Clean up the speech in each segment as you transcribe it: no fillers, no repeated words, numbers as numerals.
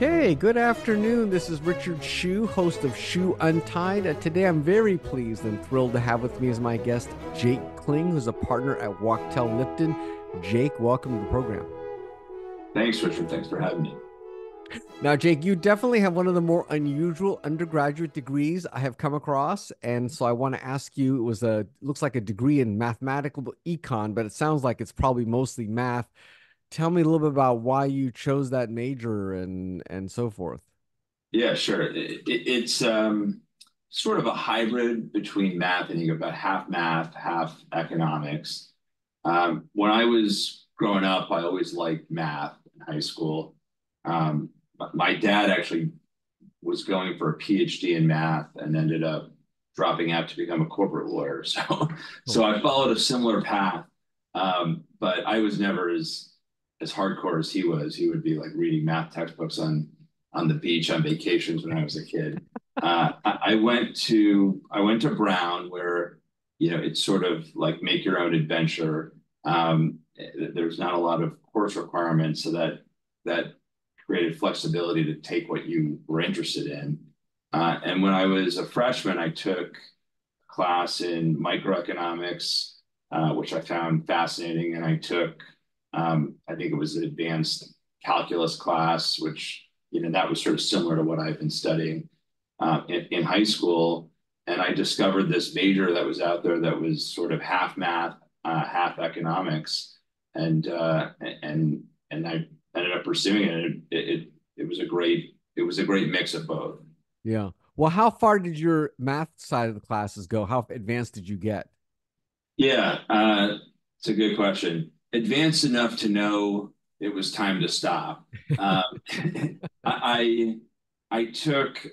Hey, good afternoon. This is Richard Hsu, host of Hsu Untied. Today I'm very pleased and thrilled to have with me as my guest Jake Kling, who's a partner at Wachtell Lipton. Jake, welcome to the program. Thanks, Richard. Thanks for having me. Now, Jake, you definitely have one of the more unusual undergraduate degrees I have come across. And so I want to ask you, looks like a degree in mathematical econ, but it sounds like it's probably mostly math. Tell me a little bit about why you chose that major and so forth. Yeah, sure. It's sort of a hybrid between math and you go about half math, half economics. When I was growing up, I always liked math in high school. My dad actually was going for a PhD in math and ended up dropping out to become a corporate lawyer. So Oh, I followed a similar path, but I was never as hardcore as he was. He would be like reading math textbooks on the beach on vacations when I was a kid. I went to Brown where it's sort of like make your own adventure. There's not a lot of course requirements, so that created flexibility to take what you were interested in. And when I was a freshman, I took a class in microeconomics, which I found fascinating, and I took I think it was an advanced calculus class, which that was sort of similar to what I've been studying in high school. And I discovered this major that was out there that was sort of half math, half economics, and I ended up pursuing it. It was a great mix of both. yeah. Well, how far did your math side of the classes go? How advanced did you get? Yeah, it's a good question. Advanced enough to know it was time to stop. Um, I I took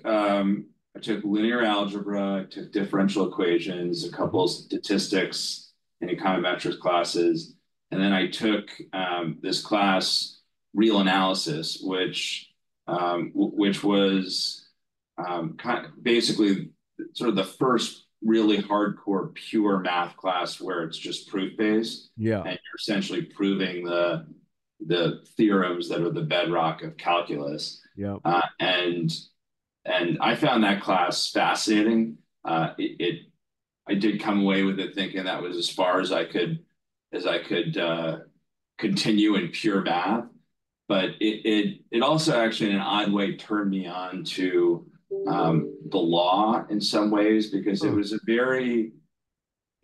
linear algebra, I took differential equations, a couple of statistics and econometrics classes, and then I took this class, real analysis, which was basically sort of the first really hardcore pure math class where it's just proof based Yeah. and you're essentially proving the theorems that are the bedrock of calculus. Yeah. And I found that class fascinating. I did come away with it thinking that was as far as I could continue in pure math, but it also actually in an odd way turned me on to the law in some ways because it Huh. was a very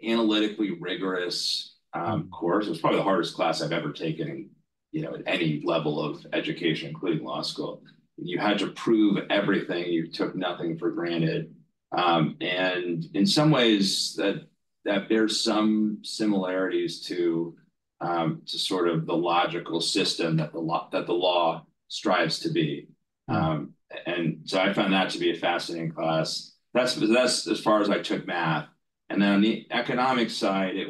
analytically rigorous Mm. course. It was probably the hardest class I've ever taken, at any level of education, including law school. You had to prove everything. You took nothing for granted, and in some ways that bears some similarities to sort of the logical system that the law strives to be. Mm. And so I found that to be a fascinating class. That's as far as I took math. And then on the economics side, I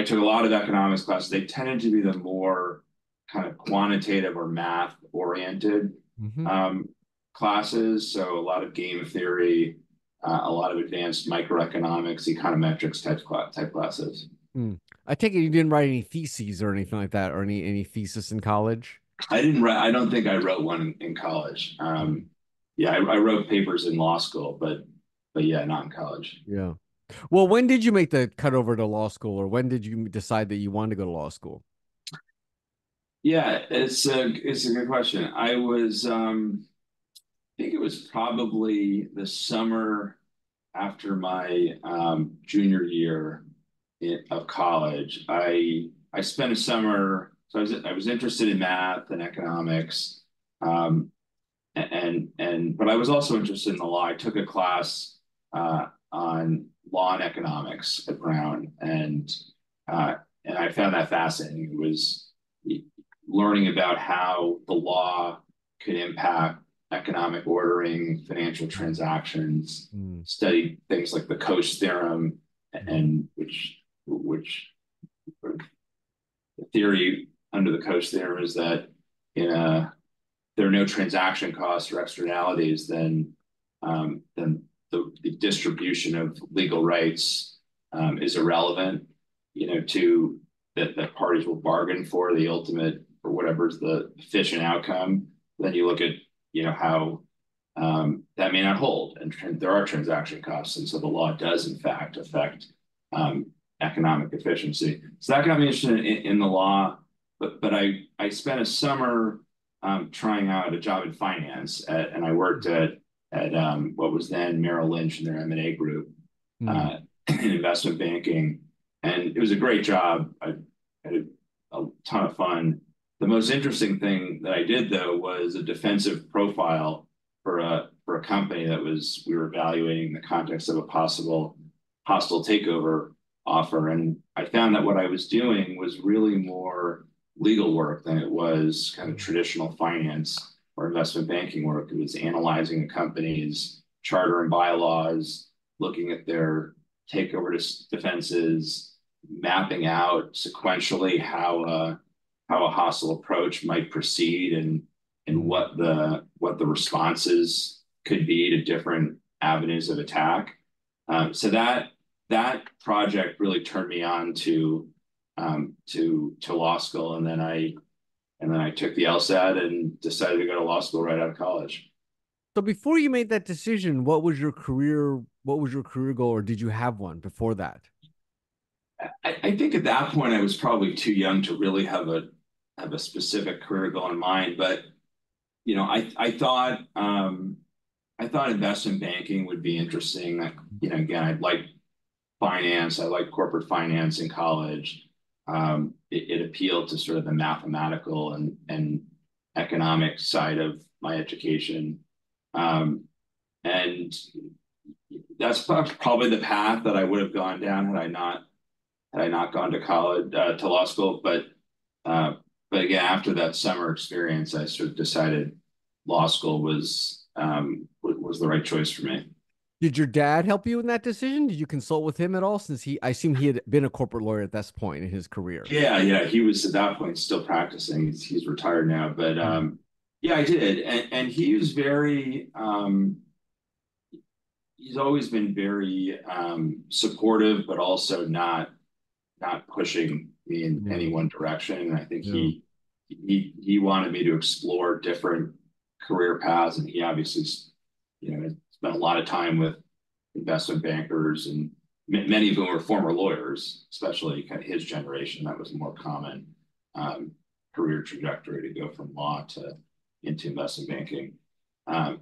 took a lot of economics classes. They tended to be the more kind of quantitative or math oriented Hmm. um, classes. So a lot of game theory, a lot of advanced microeconomics, econometrics type classes. Mm. I take it you didn't write any theses or anything like that, or any thesis in college. I didn't write. I don't think I wrote one in college. Yeah, I wrote papers in law school, but yeah, not in college. Yeah. Well, when did you make the cut over to law school, or when did you decide that you wanted to go to law school? Yeah, it's a good question. I think it was probably the summer after my junior year of college. I spent a summer, so I was interested in math and economics, um, but I was also interested in the law. I took a class on law and economics at Brown, and I found that fascinating. It was learning about how the law could impact economic ordering, financial transactions, Mm. studied things like the Coase theorem, Mhm. and which the theory under the Coase theorem is that in a there are no transaction costs or externalities, then the distribution of legal rights is irrelevant. To that parties will bargain for the ultimate for whatever's the efficient outcome. Then you look at, how that may not hold, and there are transaction costs, and so the law does in fact affect um, economic efficiency. So that got me interested in the law, but I spent a summer trying out a job in finance, and I worked at what was then Merrill Lynch and their M&A group Mm. uh, in investment banking, and it was a great job. I had a ton of fun. The most interesting thing that I did though was a defensive profile for a company that we were evaluating in the context of a possible hostile takeover offer, and I found that what I was doing was really more legal work than it was kind of traditional finance or investment banking work. It was analyzing a company's charter and bylaws, looking at their takeover defenses, mapping out sequentially how a hostile approach might proceed, and Mm. what the responses could be to different avenues of attack. So that project really turned me on to law school, and then I took the LSAT and decided to go to law school right out of college. So before you made that decision, what was your career goal, or did you have one before that? I think at that point I was probably too young to really have a specific career goal in mind, but I thought investment banking would be interesting. Again, I like finance. I like corporate finance in college. It appealed to sort of the mathematical and economic side of my education. Um, and that's probably the path that I would have gone down had I not gone to college to law school. Uh, but again, after that summer experience, I sort of decided law school was the right choice for me. Did your dad help you in that decision? Did you consult with him at all? Since I assume he had been a corporate lawyer at this point in his career. Yeah, yeah, he was at that point still practicing. He's retired now, but Mm. yeah, I did, and he was very. He's always been very supportive, but also not pushing me in any Yeah, one direction. And I think yeah. he wanted me to explore different career paths, and he obviously, spent a lot of time with investment bankers, and many of whom were former lawyers, especially kind of his generation. That was a more common um, career trajectory to go from law to into investment banking.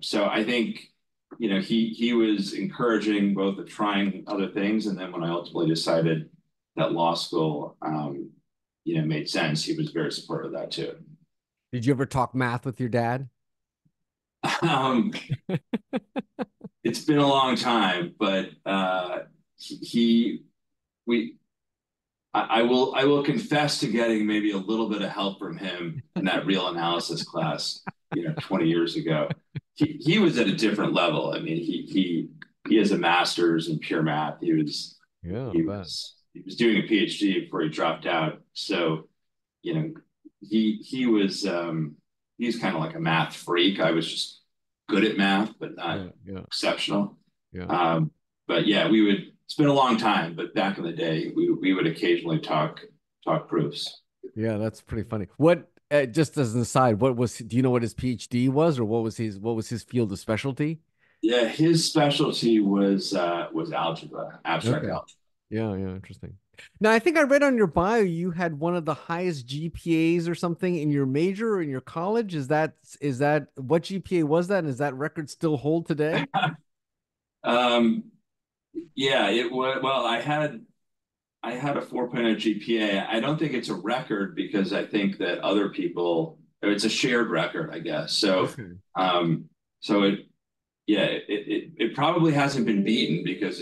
So I think he was encouraging both of trying other things, and then when I ultimately decided that law school made sense, he was very supportive of that too. Did you ever talk math with your dad? Um, it's been a long time, but he we I will confess to getting maybe a little bit of help from him in that real analysis class, 20 years ago. He was at a different level. I mean, he has a master's in pure math. He was Yeah, I he bet. was he was doing a PhD before he dropped out. So, you know, he's kind of like a math freak. I was just good at math, but not Yeah, yeah, exceptional. yeah. Um, but yeah, we would. It's been a long time, but back in the day, we would occasionally talk proofs. Yeah, that's pretty funny. What, just as an aside, do you know what his PhD was, or what was his field of specialty? Yeah, his specialty was algebra, abstract Okay. algebra. Yeah, yeah, interesting. Now, I think I read on your bio you had one of the highest GPAs or something in your major or in your college. Is that what GPA was that, and is that record still hold today? Um, yeah, it was. Well, I had a 4.0 GPA. I don't think it's a record because I think that other people, it's a shared record, I guess. Okay. Um, so yeah, it probably hasn't been beaten because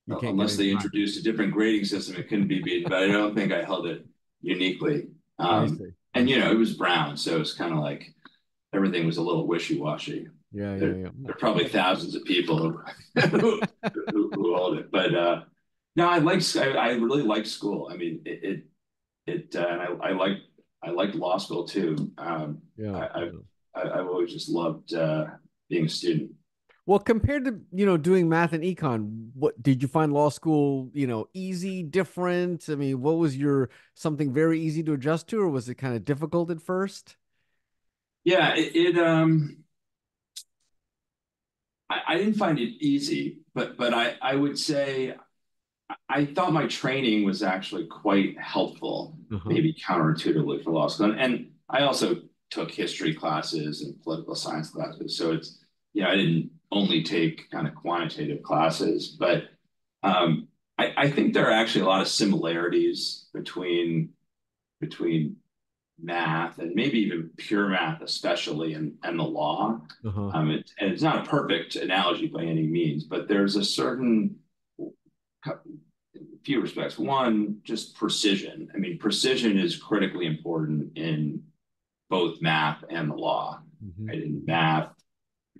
You can't get unless any they higher. introduced a different grading system, it couldn't be beaten. But I don't think I held it uniquely. I see. I And see. it was Brown, so it's kind of like everything was a little wishy-washy. Yeah, yeah, There, yeah. there are probably thousands of people who hold it, but no, I really liked school. I mean, and I liked law school too. Yeah, I, yeah. I've always just loved being a student. Well, compared to, doing math and econ, what did you find law school, easy, different? I mean, what was your something very easy to adjust to, or was it kind of difficult at first? Yeah, I didn't find it easy, but I would say I thought my training was actually quite helpful, Uh-huh. maybe counterintuitively for law school. And I also took history classes and political science classes. So I didn't only take kind of quantitative classes, but um, I think there are actually a lot of similarities between math and maybe even pure math, especially and the law. Uh-huh. And it's not a perfect analogy by any means, but there's a certain few respects. One, just precision. I mean, precision is critically important in both math and the law. Hmm. Right? In math,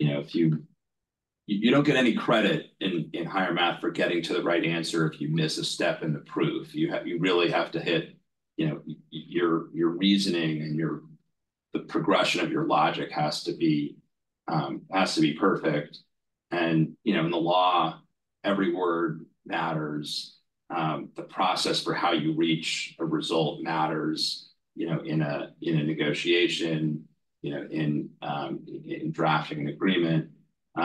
if you don't get any credit in higher math for getting to the right answer if you miss a step in the proof. You really have to hit, your reasoning and the progression of your logic has to be perfect. And in the law, every word matters. The process for how you reach a result matters. In a negotiation, in drafting an agreement.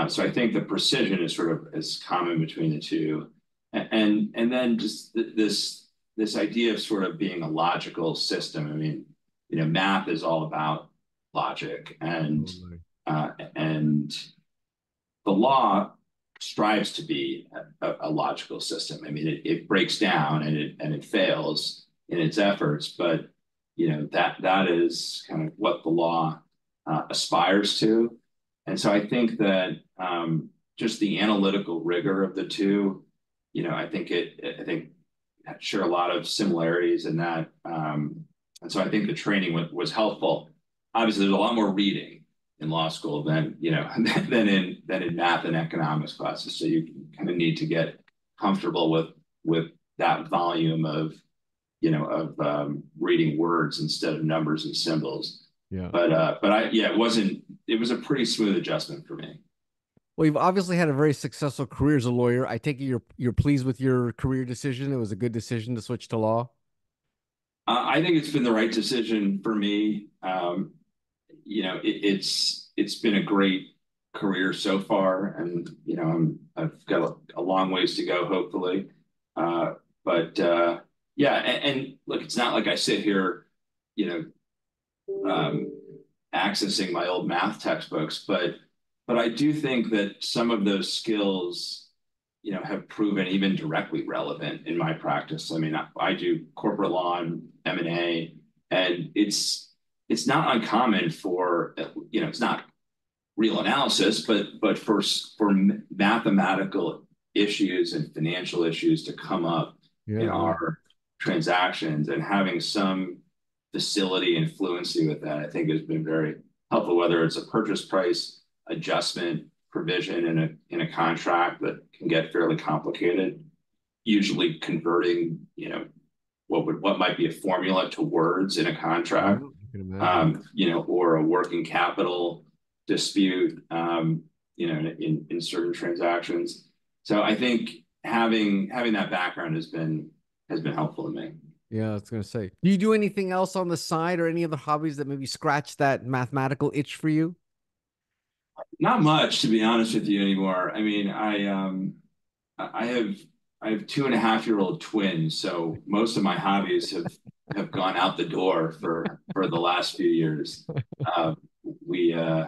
So I think the precision is sort of as common between the two, and then just this idea of sort of being a logical system. I mean, math is all about logic, Totally. and the law strives to be a logical system. I mean, it breaks down and it fails in its efforts, but that is kind of what the law aspires to. And so I think that just the analytical rigor of the two, I think share a lot of similarities in that. And so I think the training was helpful. Obviously, there's a lot more reading in law school than than in math and economics classes. So you kind of need to get comfortable with that volume of reading words instead of numbers and symbols. Yeah. It was a pretty smooth adjustment for me. Well, you've obviously had a very successful career as a lawyer. I take it you're pleased with your career decision. It was a good decision to switch to law. I think it's been the right decision for me. It's been a great career so far, and I've got a long ways to go, hopefully. But yeah, and look, it's not like I sit here, you um, accessing my old math textbooks, but I do think that some of those skills, have proven even directly relevant in my practice. I mean, I do corporate law and M&A, and it's not uncommon for it's not real analysis, but for mathematical issues and financial issues to come up Yeah, in yeah. our transactions, and having some facility and fluency with that, I think has been very helpful, whether it's a purchase price adjustment provision in a contract that can get fairly complicated, usually converting, what might be a formula to words in a Yeah, contract, I can imagine. or a working capital dispute, in certain transactions. So I think having that background has been helpful to me. Yeah, I was gonna say. Do you do anything else on the side or any other hobbies that maybe scratch that mathematical itch for you? Not much, to be honest with you, anymore. I mean, I have I have 2.5-year-old twins, so most of my hobbies have gone out the door for the last few years. Uh, we I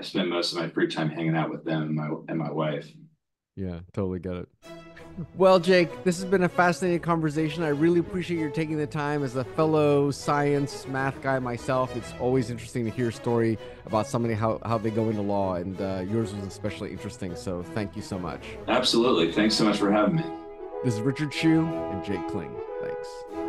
spend most of my free time hanging out with them and my wife. Yeah, totally get it. Well, Jake, this has been a fascinating conversation. I really appreciate your taking the time as a fellow science math guy myself. It's always interesting to hear a story about somebody how they go into law, and yours was especially interesting. So thank you so much. Absolutely. Thanks so much for having me. This is Richard Hsu and Jake Kling. Thanks.